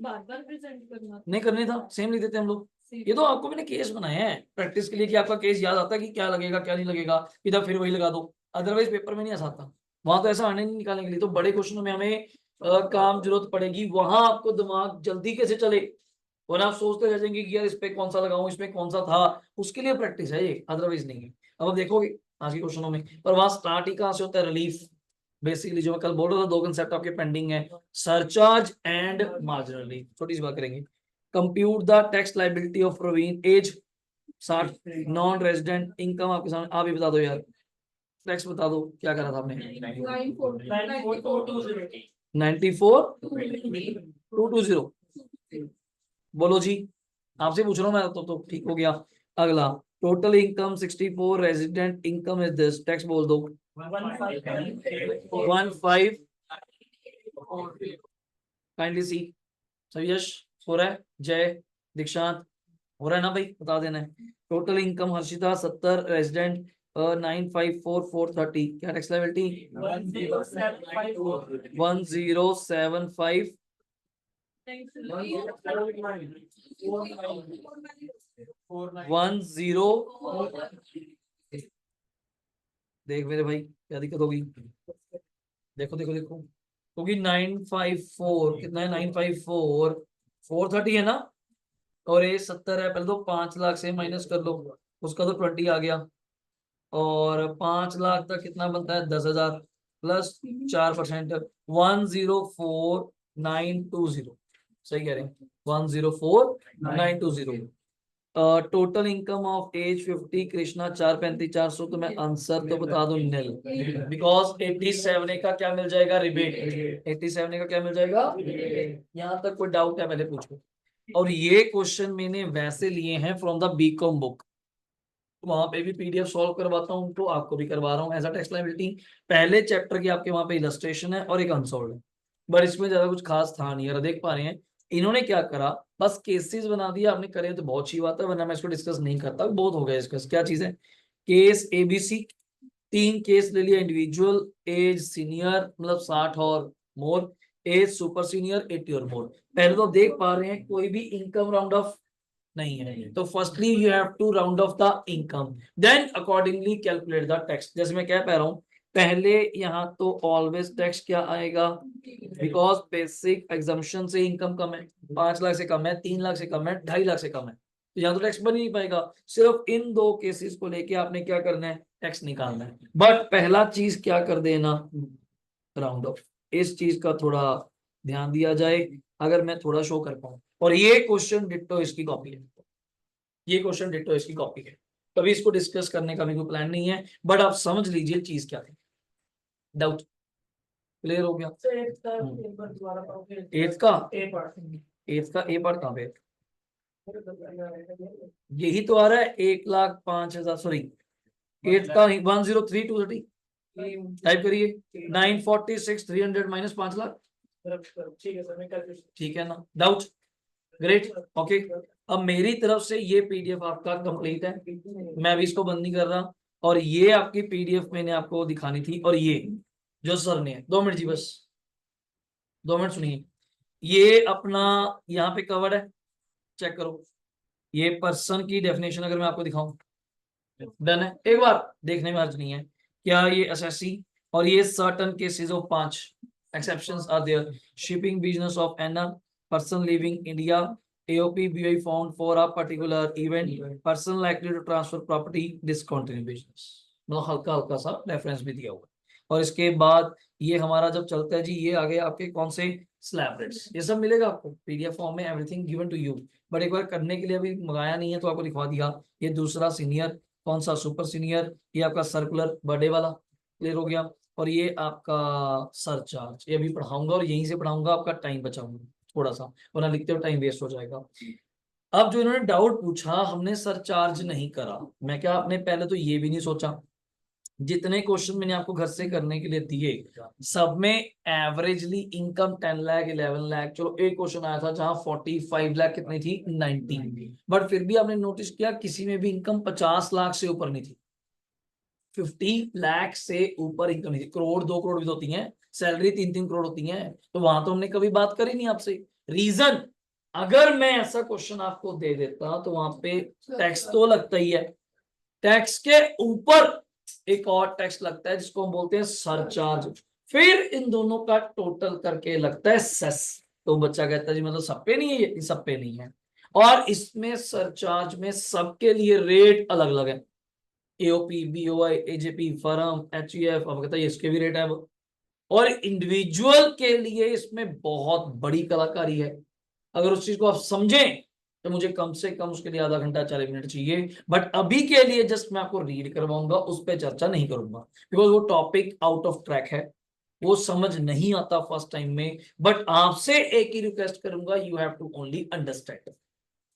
Speaker 2: बार-बार प्रेजेंट करना
Speaker 1: नहीं करने था, सेम लिख देते हम लोग। ये तो आपको मैंने केस बनाए हैं प्रैक्टिस के लिए कि आपका केस याद आता है कि क्या लगेगा क्या नहीं लगेगा, इधर फिर वही लगा दो, अदरवाइज पेपर में नहीं आ सकता। वहां तो ऐसा आने नहीं निकालने के लिए, तो बड़े क्वेश्चनों में हमें काम जरूरत पड़ेगी, वहां आपको दिमाग जल्दी कैसे चले, वरना आप सोचते रह जाएंगे कि यार इस पे कौन सा लगाऊं, इसमें कौन सा था, उसके लिए प्रैक्टिस है ये, अदरवाइज नहीं है। अब आप देखोगे आज के क्वेश्चनों में, पर वहां स्टार्ट ही कहां से होता है, रिलीफ। बेसिकली जो मैं कल बोल रहा था, दो कंसेप्ट आपके पेंडिंग है, सरचार्ज एंड मार्जिनल रिलीफ। छोटी सी बात करेंगे। Compute the tax liability of Praveen, age 60, non resident, income आपके सामने, आप ही बता दो यार, टैक्स बता दो क्या करा था आपने। 94,220 बोलो जी, आपसे पूछ रहा हूँ मैं तो ठीक हो गया। अगला total income 64, resident income is this, tax बोल दो 15। काइंडली सी सवियश हो रहा है, जय दीक्षांत हो रहा है ना भाई, बता देना है। टोटल इनकम हर्षिता 70, रेजिडेंट 954,430, क्या टैक्स लायबिलिटी 1075 10। देख मेरे भाई क्या दिक्कत होगी, देखो देखो देखो, क्योंकि 954 कितना है, 954 430 है ना, और ये 70 है। पहले तो 5 लाख से माइनस कर लो, उसका तो 20 आ गया, और 5 लाख तक कितना बनता है 10,000 प्लस 4%, 104920, सही कह रहे हैं 104920। Total income of age 50, Krishna 435 400, तो मैं आंसर तो बता दूं निल, बिकॉज 87 का क्या मिल जाएगा, रिबेट। 87 का क्या मिल जाएगा, यहाँ तक कोई डाउट है पहले पूछो। और ये क्वेश्चन मैंने वैसे लिए हैं फ्रॉम द बीकॉम बुक, वहां पे भी पीडीएफ सॉल्व करवाता हूँ, तो आपको भी करवा रहा हूँ एज अ टैक्स लायबिलिटी। पहले चैप्टर की आपके वहां पे इलस्ट्रेशन है और एक अनसॉल्व है, बट इसमें ज्यादा कुछ खास था नहीं। अगर देख पा रहे हैं इन्होंने क्या करा, बस केसेस बना दिया, आपने करे तो बहुत अच्छी बात है, वरना मैं इसको डिस्कस नहीं करता, बहुत हो गया डिस्कस। क्या चीज है, केस एबीसी, 3 केस ले लिया इंडिविजुअल, एज सीनियर मतलब 60 और मोर, एज सुपर सीनियर 80 और मोर। पहले तो देख पा रहे हैं कोई भी इनकम राउंड ऑफ नहीं है, तो firstly you have to round off the income, then accordingly calculate the tax. जैसे मैं कह पा रहा हूँ, पहले यहाँ तो ऑलवेज टैक्स क्या आएगा, बिकॉज बेसिक एग्जम्पशन से इनकम कम है, 5 लाख से कम है, 3 लाख से कम है, 2.5 लाख से कम है, तो यहाँ तो टैक्स बन ही नहीं पाएगा। सिर्फ इन 2 केसेस को लेके आपने क्या करना है, टैक्स निकालना है। बट पहला चीज क्या कर देना, राउंड ऑफ। इस चीज का थोड़ा ध्यान दिया जाए, अगर मैं थोड़ा शो कर पाऊँ। और ये क्वेश्चन डिट्टो इसकी कॉपी है, ये क्वेश्चन डिट्टो इसकी कॉपी है, कभी इसको डिस्कस करने का भी कोई प्लान नहीं है, बट आप समझ लीजिए चीज क्या थी। डाउट क्लियर हो गया। एथ का ए पार्ट कहाँ पे, यही तो आ रहा है 1,05,000, सॉरी 8 का 103,230 टाइप करिए, 946,300 माइनस 5 लाख,
Speaker 4: ठीक है सर, मैं कैलकुलेशन।
Speaker 1: ठीक है ना, डाउट? Great, okay. अब मेरी तरफ से ये पीडीएफ आपका कंप्लीट है, मैं अभी इसको बंद नहीं कर रहा। और ये आपकी पीडीएफ मैंने आपको दिखानी थी, और ये जो सर ने, 2 मिनट जी बस, 2 मिनट सुनिए। ये अपना यहाँ पे कवर्ड है, चेक करो। ये पर्सन की डेफिनेशन अगर मैं आपको दिखाऊं, डन है, एक बार देखने में अर्ज नहीं है क्या? ये एसएससी, और ये certain cases of 5 exceptions are there. Shipping business of an person leaving India, AOP BOI found for a particular event, person likely to transfer property, discontinue business। मतलब हल्का हल्का सा रेफरेंस भी दिया हुआ है। और इसके बाद ये हमारा जब चलता है जी, ये आ गए आपके कौन से स्लैब रेट्स, ये सब मिलेगा आपको पीडीएफ फॉर्म में, everything given to you. But एक बार करने के लिए अभी मंगाया नहीं है तो आपको दिखा दिया। ये दूसरा सीनियर, कौन सा सुपर सीनियर, ये आपका सर्कुलर बर्थडे वाला क्लियर हो गया। और ये आपका सरचार्ज, ये भी पढ़ाऊंगा और यहीं से पढ़ाऊंगा, आपका टाइम बचाऊंगा थोड़ा सा, वरना लिखते हुए टाइम वेस्ट हो जाएगा। अब जो इन्होंने डाउट पूछा, हमने सरचार्ज नहीं करा, मैं क्या, आपने पहले तो ये भी नहीं सोचा। जितने क्वेश्चन मैंने आपको घर से करने के लिए दिए, सब में एवरेजली इनकम 10 लाख 11 लाख, चलो एक क्वेश्चन आया था जहां 45 लाख कितनी थी, 90, बट फिर भी आपने नोटिस किया किसी में भी इनकम 50 लाख से ऊपर नहीं थी, 50 लाख से ऊपर इनकम नहीं थी। करोड़ 2 करोड़ भी तो होती हैं, सैलरी 3-3 करोड़ होती है, तो वहां तो हमने कभी बात करी नहीं आपसे। रीजन, अगर मैं ऐसा क्वेश्चन आपको दे देता तो वहां पे टैक्स तो लगता ही है, टैक्स के ऊपर एक और टैक्स लगता है जिसको हम बोलते हैं सरचार्ज, फिर इन दोनों का टोटल करके लगता है सेस। तो बच्चा कहता है जी मतलब सब पे नहीं है, ये सब पे नहीं है। और इसमें सरचार्ज में सबके लिए रेट अलग अलग है, AOP BOI AJP firm HUF, अब कहता है इसके भी रेट है। और इंडिविजुअल के लिए इसमें बहुत बड़ी कलाकारी है, अगर उस चीज को आप समझें तो मुझे कम से कम उसके लिए आधा घंटा 40 मिनट चाहिए। बट अभी के लिए जस्ट मैं आपको रीड करवाऊंगा, उस पर चर्चा नहीं करूंगा, बिकॉज वो टॉपिक आउट ऑफ ट्रैक है, वो समझ नहीं आता फर्स्ट टाइम में। बट आपसे एक ही रिक्वेस्ट करूंगा, you have to only understand,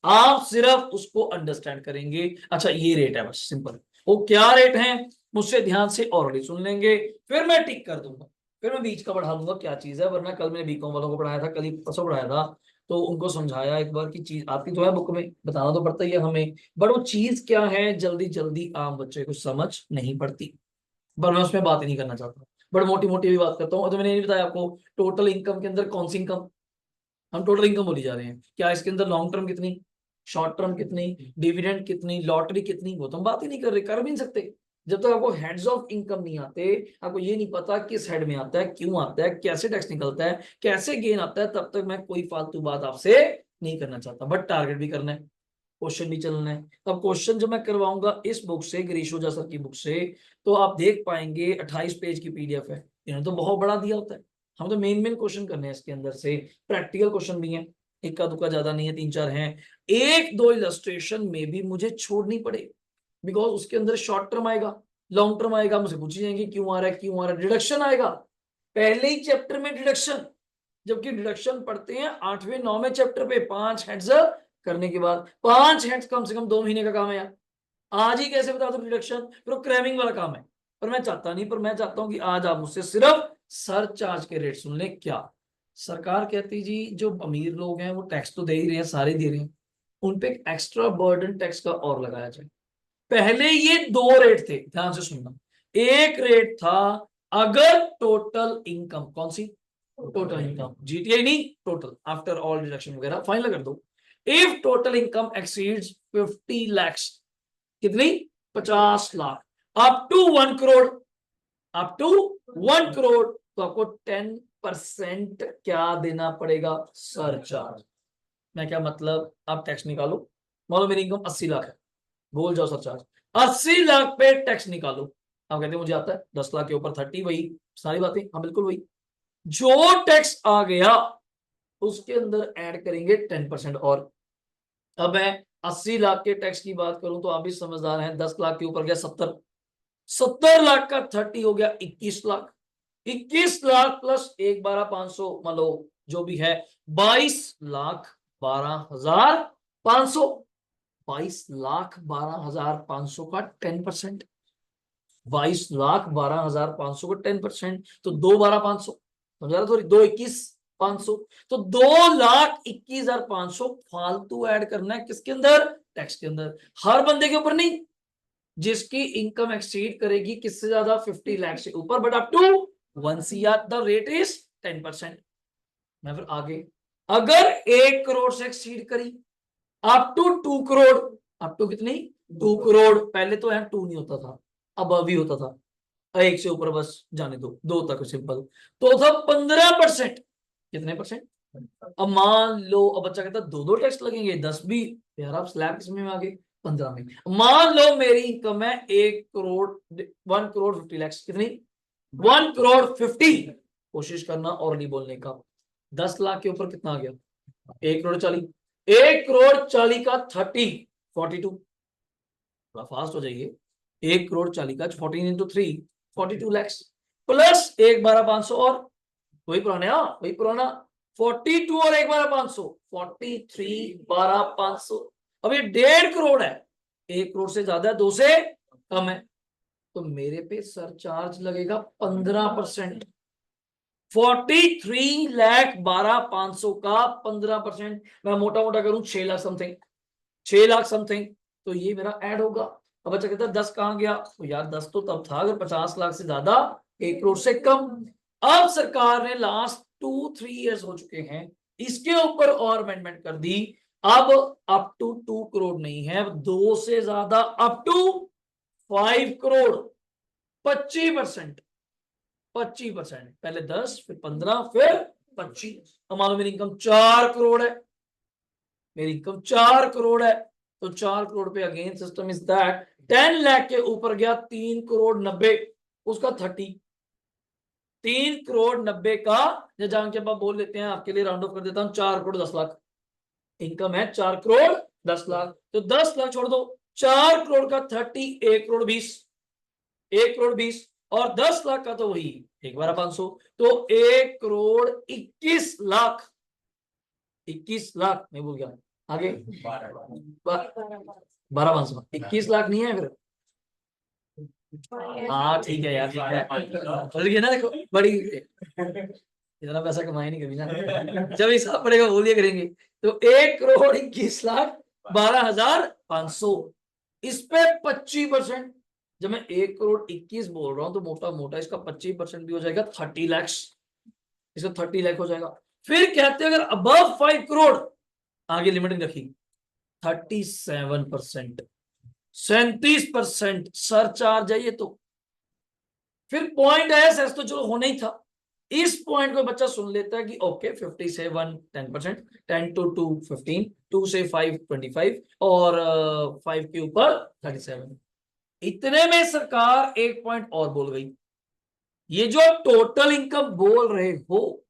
Speaker 1: आप सिर्फ उसको अंडरस्टैंड करेंगे। अच्छा ये रेट है, बस सिंपल, वो क्या रेट है मुझसे ध्यान से ऑलरेडी सुन लेंगे, फिर मैं टिक कर दूंगा, फिर मैं बीच का बढ़ा दूंगा क्या चीज है। वरना कल मैंने बीकॉम वालों को पढ़ाया था, कल ही परसों पढ़ाया था, तो उनको समझाया एक बार की चीज आती तो है बुक में, बताना तो पड़ता ही है हमें, बट वो चीज क्या है जल्दी जल्दी आम बच्चे को समझ नहीं पड़ती। पर मैं उसमें बात ही नहीं करना चाहता, बट मोटी मोटी भी बात करता हूँ। तो मैंने नहीं बताया आपको टोटल इनकम के अंदर कौन सी इनकम, हम टोटल इनकम बोली जा रहे हैं, क्या इसके अंदर लॉन्ग टर्म कितनी, शॉर्ट टर्म कितनी, डिविडेंड कितनी, लॉटरी कितनी, वो तो हम बात ही नहीं कर रहे, कर भी नहीं सकते जब तक आपको हेड्स ऑफ इनकम नहीं आते, आपको ये नहीं पता किस हेड में आता है, क्यों आता है, कैसे टैक्स निकलता है, कैसे गेन आता है, तब तक मैं कोई फालतू बात आपसे नहीं करना चाहता। बट टारगेट भी करना है, क्वेश्चन भी चलना है। अब क्वेश्चन जब मैं करवाऊंगा इस बुक से, गिरीश ओझा सर की बुक से, तो आप देख पाएंगे 28 पेज की पीडीएफ है, इन्होंने तो बहुत बड़ा दिया होता है, हम तो मेन मेन क्वेश्चन करने हैं इसके अंदर से, प्रैक्टिकल क्वेश्चन भी है, इक्का दुक्का ज्यादा नहीं है, 3-4 हैं, 1-2 इलस्ट्रेशन में भी मुझे छोड़नी पड़े, बिकॉज उसके अंदर शॉर्ट टर्म आएगा, लॉन्ग टर्म आएगा, मुझे पूछी जाएंगे क्यों आ रहा है, क्यों आ रहा है, डिडक्शन आएगा पहले ही चैप्टर में डिडक्शन, जबकि डिडक्शन पढ़ते हैं 8वें 9वें चैप्टर पे, 5 हेड्स करने के बाद, 5 हेड्स कम से कम 2 महीने का काम है यार, आज ही कैसे बता दो डिडक्शन, फिर वो क्रैमिंग वाला काम है। पर मैं चाहता नहीं, पर मैं चाहता हूं कि आज आप मुझसे सिर्फ सरचार्ज के रेट सुन लें। क्या सरकार कहती जी जो अमीर लोग हैं वो टैक्स तो दे ही रहे हैं, सारे दे रहे हैं, उन पे एक्स्ट्रा बर्डन टैक्स का और लगाया जाए। पहले ये 2 रेट थे, ध्यान से सुनना, एक रेट था अगर टोटल इनकम, कौन सी, टोटल इनकम, जीटीआई नहीं, टोटल आफ्टर ऑल डिडक्शन वगैरह फाइनल कर दो, if total income exceeds 50 lakhs, कितनी, 50 lakh, up to 1 crore, up to 1 crore, तो आपको 10% क्या देना पड़ेगा, सरचार्ज। मैं क्या मतलब, आप टैक्स निकालो, मान लो मेरी इनकम 80 लाख है, बोल जाओ सरचार्ज 80 लाख पे टैक्स निकालो, आप कहते हैं मुझे आता है 10 लाख के ऊपर 30, वही सारी बातें, हाँ बिल्कुल वही, जो टैक्स आ गया उसके अंदर ऐड करेंगे 10% और। अब मैं 80 लाख के टैक्स की बात करूं तो आप भी समझदार हैं, 10 लाख के ऊपर गया 70 लाख का 30 हो गया 21 लाख, 21 लाख प्लस 1,12,500 मान लो जो भी है 22,12,500, 22,12,500 का 10%, 22,12,500 का 10%, तो 2,12,500 समझा रहा, 2 21 500, तो 2,21,500 फालतू ऐड करना है किसके अंदर, टैक्स के अंदर, हर बंदे के ऊपर नहीं, जिसकी इनकम एक्सीड करेगी किससे ज्यादा, 50 लाख से ऊपर, but up to 1 CR the rate is 10%। मैं फिर आगे, अगर 1 करोड़ से एक्सीड करी up to 2 crore, up to कितनी, 2 करोड़, पहले तो यहाँ 2 नहीं होता था, अब अभी होता था, 1 से ऊपर बस जाने दो तक सिंपल, तो था 15%, कितने परसेंट। अब मान लो, अब बच्चा कहता है 2 टैक्स लगेंगे, 10 भी, यार आप स्लैब किसमें में आ गए, 15 में। मान लो मेरी इनकम है 1 करोड़ 1 करोड़ 50 लाख, कितनी, 1 करोड़ 50, कोशिश करना और नहीं बोलने का, 10 लाख के ऊपर कितना आ गया, 1 करोड़ 40, 1 करोड़ 40 का 42, थोड़ा फास्ट हो जाइए, 1 करोड़ 40 का 14 इंटू 3 42 लाख, प्लस 1,12,500 और वही पुराने, हाँ वही पुराना, 42 और 1,12,500 43 12,500, अब ये 1.5 करोड़ है, 1 करोड़ से ज्यादा है, 2 से कम है, तो मेरे पे सरचार्ज लगेगा 15%, 43,12,500 का 15%, मैं मोटा मोटा करूं 6 लाख समथिंग, 6 लाख समथिंग, तो ये मेरा ऐड होगा। अब बच्चा कहता है 10 कहां गया, तो यार 10 तो तब था अगर 50 लाख से ज्यादा, 1 करोड़ से कम। अब सरकार ने लास्ट 2-3 इयर्स हो चुके हैं, इसके ऊपर और अमेंडमेंट कर दी, अब अप टू 2 करोड़ नहीं है, अब 2 से ज्यादा अप टू 5 करोड़ 25%, 25%, पहले 10 फिर 15 फिर 25। अब मान लो मेरी इनकम 4 करोड़ है, मेरी इनकम 4 करोड़ है, तो 4 करोड़ पे again system is that 10 lakh के ऊपर गया 3 करोड़ 90, उसका 30, 3 करोड़ 90 का, या जान के आप बोल लेते हैं, आपके लिए राउंड ऑफ कर देता हूं, 4 करोड़ 10 लाख इनकम है, 4 करोड़ 10 लाख, तो 10 लाख छोड़ दो, 4 करोड़ का 30, 1 करोड़ 20, 1 करोड़ 20, और 10 लाख का तो वही 1,12,500, तो 1 करोड़ 21 लाख, 21 लाख नहीं भूल गया, आगे 12,500, 21 लाख नहीं है फिर, हाँ ठीक है यार, ठीक है, बदल गया ना, देखो बड़ी, इतना पैसा कमाए नहीं कभी ना, जब हिसाब पड़ेगा बोलिए करेंगे, तो 1 करोड़ 21 लाख 12,500, इस पे 25%, जब मैं 1 करोड़ 21 बोल रहा हूं तो मोटा मोटा इसका 25% भी हो जाएगा 30 लाख, इसका 30 लाख हो जाएगा। फिर कहते हैं अगर अबव 5 करोड़, आगे लिमिटिंग रखी 37%, 37% सरचार्ज है ये, तो फिर पॉइंट है सेस तो चलो होना ही था, इस पॉइंट को बच्चा सुन लेता है कि ओके 50 से 1 10%, 10 to 2 15, 2 से 5 25, और 5 के ऊपर 37, इतने में सरकार एक पॉइंट और बोल गई, ये जो टोटल इनकम बोल रहे हो,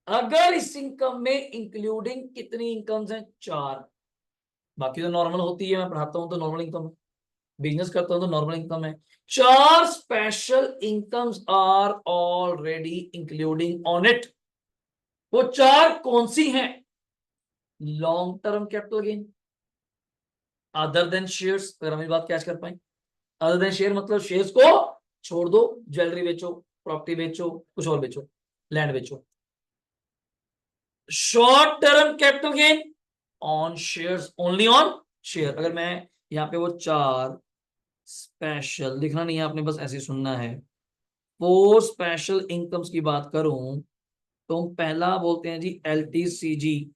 Speaker 1: अगर इस इनकम में इंक्लूडिंग कितनी इनकम्स हैं, 4, बाकी तो नॉर्मल होती है, मैं पढ़ाता हूं तो नॉर्मल इनकम है, बिजनेस करता हूं तो नॉर्मल इनकम है, 4 special incomes are already including on it, वो 4 कौन सी हैं, long term capital gain, other than shares, अगर हम ये बात कैच कर पाए, अदर देन शेयर मतलब शेयर्स को छोड़ दो, ज्वेलरी बेचो, प्रॉपर्टी बेचो, कुछ और बेचो, लैंड बेचो, short term capital gain on shares, only on share, अगर मैं यहाँ पे वो 4 स्पेशल, लिखना नहीं है आपने, बस ऐसे सुनना है, 4 स्पेशल इनकम्स की बात करूं, तो पहला बोलते हैं जी LTCG,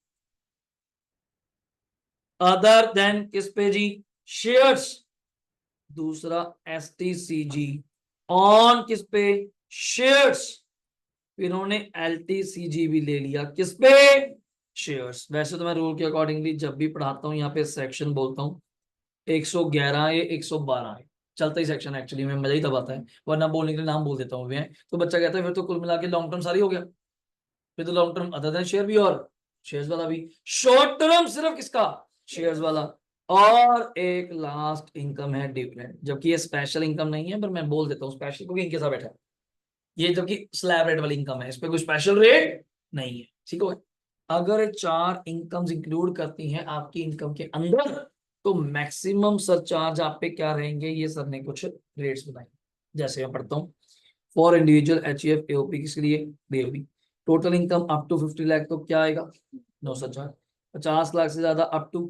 Speaker 1: अदर देन किस पे जी, शेयर्स, दूसरा STCG, ऑन किस पे, शेयर्स, फिर इन्होंने LTCG भी ले लिया किस पे, शेयर्स। वैसे तो मैं रूल के अकॉर्डिंगली जब भी पढ़ाता हूँ यहाँ पे सेक्शन बोलता हूँ 111 या 112 है, चलता ही सेक्शन एक्चुअली में, मजा ही तब आता है, वरना बोलने के लिए नाम बोल देता हूँ मैं, तो बच्चा कहता है फिर तो कुल मिला के लॉन्ग टर्म सारी हो गया, फिर तो long term other than share भी और शेयर्स वाला भी, शॉर्ट टर्म सिर्फ किसका, शेयर्स वाला, और एक लास्ट इनकम है डिविडेंड, जबकि ये स्पेशल इनकम नहीं है, पर मैं बोल देता हूँ स्पेशल क्योंकि इनके साथ बैठा है, ये जबकि स्लैब रेट वाली इनकम है, इस पे कोई स्पेशल रेट नहीं है, ठीक है। अगर 4 इनकम्स इंक्लूड करती हैं आपकी इनकम के अंदर, तो मैक्सिमम सरचार्ज आप पे क्या रहेंगे, ये सर ने कुछ रेट्स बताए, जैसे मैं पढ़ता हूँ, फॉर इंडिविजुअल HUF AOP किसके लिए, DOP total income up to 50 lakh तो क्या आएगा 904। 50 लाख से ज्यादा अप टू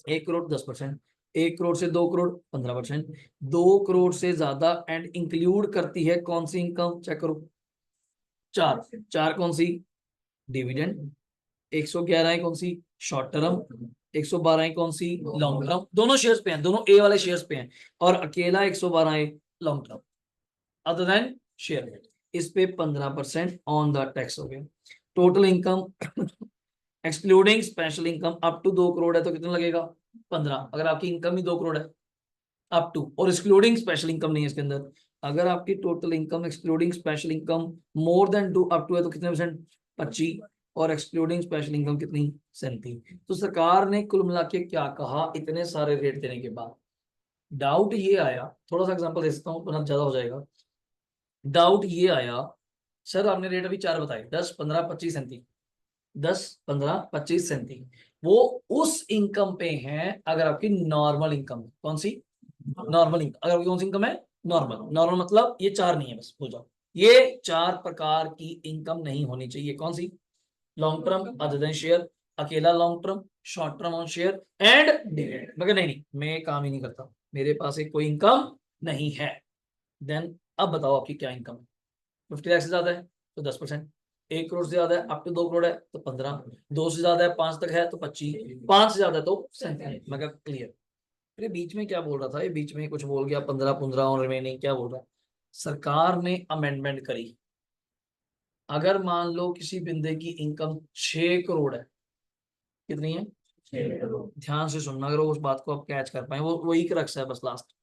Speaker 1: 1 करोड़ 10%, 1 करोड़ से 2 करोड़ 15%, 2 करोड़ से ज्यादा एंड इंक्लूड करती है कौन सी इनकम, चेक करो, चार, चार कौन सी, डिविडेंड, 111 है कौन सी, शॉर्ट टर्म, 112 है कौन सी, लॉन्ग टर्म। दोनों शेयर्स पे हैं, दोनों ए वाले शेयर्स पे हैं, और अकेला 112 है long term, other than share. इस पे 15% ऑन द टैक्स हो गया। Total income excluding special income up to 2 crore है तो कितना लगेगा 15, अगर आपकी इनकम ही 2 करोड़ है अप टू, और एक्सक्लूडिंग स्पेशल इनकम नहीं है इसके अंदर। अगर आपकी total income excluding special income more than 2 up to है तो कितने परसेंट, 25, और एक्सक्लूडिंग स्पेशल इनकम कितनी, 37। तो सरकार ने कुल मिला के क्या कहा, इतने सारे रेट देने के बाद डाउट ये आया, थोड़ा सा एग्जांपल दे सकता हूँ वरना ज्यादा हो जाएगा। डाउट ये आया, सर आपने रेट अभी 4 बताए, 10, 15, 25, 37, 10, 15, 25, 37, वो उस इनकम पे हैं अगर आपकी नॉर्मल इनकम है। कौन सी, नॉर्मल इनकम। अगर आपकी कौन सी इनकम है, नॉर्मल। नॉर्मल मतलब ये 4 नहीं है, बस भूल जाओ, ये 4 प्रकार की इनकम नहीं होनी चाहिए। कौन सी, long term other than share, अकेला long term, short term on share and dividend. मगर नहीं, मैं काम ही नहीं करता, मेरे पास एक कोई इनकम नहीं है। देन अब बताओ आपकी क्या इनकम है। 50 लाख से ज्यादा है तो 10%, 1 करोड़ से ज्यादा है अप टू 2 करोड़ है तो 15, 2 से ज्यादा है 5 तक है तो 25, 5 से ज्यादा है तो 37। मगर क्लियर। फिर बीच में क्या बोल रहा था, ये बीच में कुछ बोल गया, 15 15 और रिमेनिंग क्या बोल रहा है। सरकार ने अमेंडमेंट करी, अगर मान लो किसी बंदे की इनकम 6 करोड़ है, कितनी है, ध्यान से सुनना अगर उस बात को आप कैच कर पाए, वो वही क्रक्स है बस लास्ट।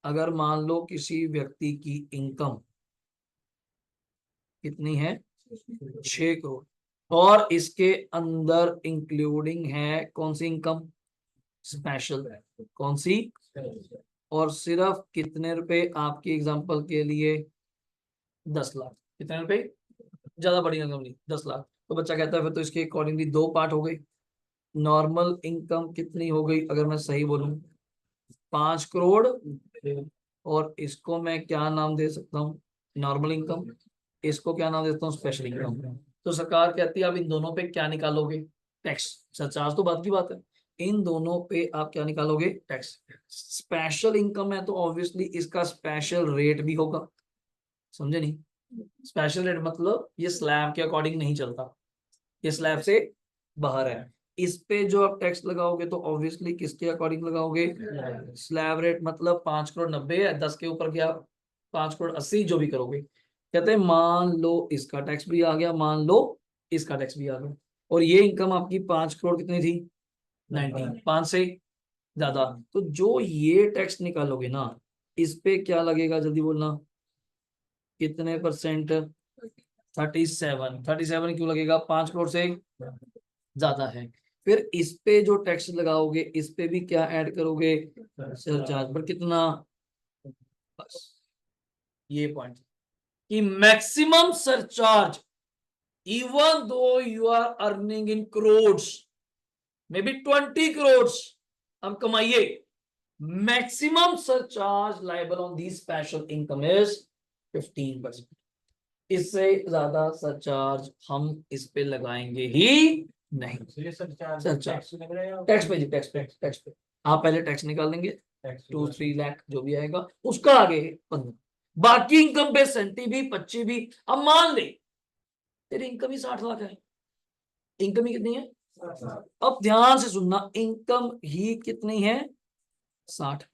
Speaker 1: अगर मान लो किसी व्यक्ति की इनकम कितनी है, 6 करोड़, और इसके अंदर इंक्लूडिंग है कौन सी इनकम, स्पेशल, कौन सी, और सिर्फ कितने रुपए आपकी एग्जांपल के लिए, 10 लाख, कितने रुपए, ज्यादा बड़ी इनकम नहीं, 10 लाख। तो बच्चा कहता है फिर तो इसके अकॉर्डिंगली 2 पार्ट हो गए। नॉर्मल इनकम कितनी हो गई अगर मैं सही बोलूं, 5 करोड़, और इसको मैं क्या नाम दे सकता हूँ, नॉर्मल इनकम, इसको क्या नाम देता हूँ, स्पेशल इनकम। तो सरकार कहती है आप इन दोनों पे क्या निकालोगे, टैक्स। सरचार्ज तो बात की बात है, इन दोनों पे आप क्या निकालोगे, टैक्स। स्पेशल इनकम है तो ऑब्वियसली इसका स्पेशल रेट भी होगा, समझे नहीं। स्पेशल रेट मतलब ये स्लैब के अकॉर्डिंग नहीं चलता, ये स्लैब से बाहर है। इस पे जो आप टैक्स लगाओगे तो ऑब्वियसली किसके अकॉर्डिंग लगाओगे, स्लैब रेट। मतलब 5 करोड़ 90 है, 10 के ऊपर क्या 5 करोड़ 80, जो भी करोगे। कहते हैं मान लो इसका टैक्स भी आ गया, मान लो इसका टैक्स भी आ गया, और ये इनकम आपकी 5 करोड़ कितनी थी, 90, 5 से ज्यादा, तो जो ये टैक्स निकालोगे ना, इस पे क्या लगेगा, जल्दी बोलना, कितने परसेंट, 37। 37 क्यों लगेगा, 5 करोड़ से ज्यादा है। फिर इस पे जो टैक्स लगाओगे इस पे भी क्या ऐड करोगे, सरचार्ज, पर कितना, बस ये पॉइंट कि maximum surcharge even though you are earning in crores, may be 20 crores हम कमाइए, maximum surcharge liable on the special income is 15%। इससे ज्यादा सरचार्ज हम इस पे लगाएंगे ही नहीं।
Speaker 4: सरचार्ज
Speaker 1: सरचार्ज
Speaker 4: लग रहा है,
Speaker 1: टैक्स पे जी, टैक्स पे, टैक्स पे आप पहले टैक्स निकाल लेंगे, 2-3 लाख जो भी आएगा उसका आगे 15, बाकी इनकम पे 70 भी 25 भी। अब मान ले तेरी इनकम ही 60 लाख है, इनकम ही कितनी है, अब ध्यान से सुनना, इनकम ही कितनी है, 60।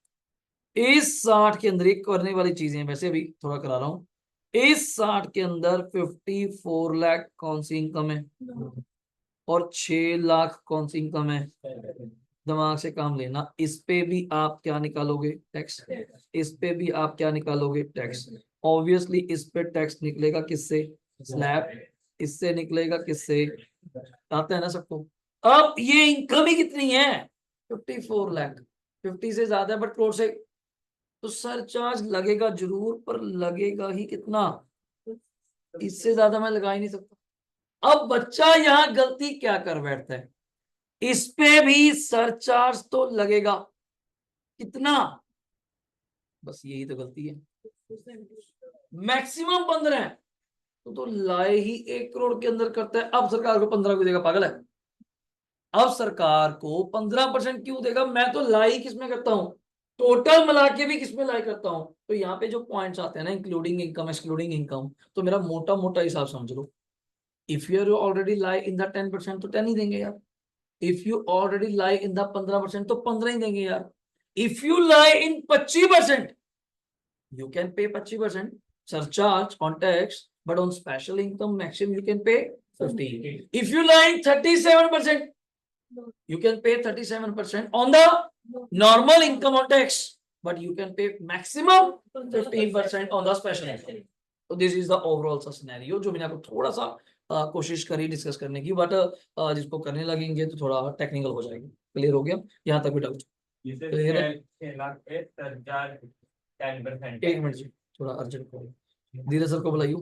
Speaker 1: इस 60 के अंदर एक करने वाली चीजें वैसे भी थोड़ा करा रहा हूं, इस 60 के अंदर 54 लाख कौन सी इनकम है, और 6 लाख कौन सी इनकम है। दिमाग से काम लेना, इस पे भी आप क्या निकालोगे, टैक्स, इस पे भी आप क्या निकालोगे, टैक्स। ऑब्वियसली इस पे टैक्स निकलेगा किससे, स्लैब, इससे निकलेगा किससे, आता है ना सबको। अब ये इनकम ही कितनी है, 54 लाख, 50 से ज्यादा है बट करोड़ से, तो सरचार्ज लगेगा जरूर, पर लगेगा ही कितना, इससे ज्यादा मैं लगा ही नहीं सकता। अब बच्चा यहाँ गलती क्या कर बैठता है, इस पे भी सरचार्ज तो लगेगा, कितना, बस यही तो गलती है। मैक्सिमम 15 है तो लाए ही 1 करोड़ के अंदर करता है, अब सरकार को 15 क्यों देगा, पागल है? अब सरकार को 15% क्यों देगा? मैं तो लाई किस में करता हूं, टोटल मिला के भी किस में लाई करता हूं। तो यहाँ पे जो पॉइंट्स आते हैं ना, इंक्लूडिंग इनकम एक्सक्लूडिंग इनकम, तो मेरा मोटा मोटा हिसाब समझ लो। If you already lie in the 10% तो 10 ही देंगे यार। If you already lie in the 15% तो 15 ही देंगे यार। If you lie in 25%, you can pay 25% surcharge on tax, but on special income maximum you can pay 15. If you lie in 37%, you can pay 37% on the normal income on tax, but you can pay maximum 15% on the special income. So this is the overall scenario जो मैंने आपको थोड़ा सा कोशिश करी discuss करने की, but जिसको करने लगेंगे तो थोड़ा टेक्निकल हो जाएगा। क्लियर हो गया यहाँ तक भी डाउट? क्लियर है?
Speaker 4: 6 लाख पे सरचार्ज 10%।
Speaker 1: एक मिनट जी, थोड़ा अर्जेंट कॉल, धीरे सर को बुलाइयो।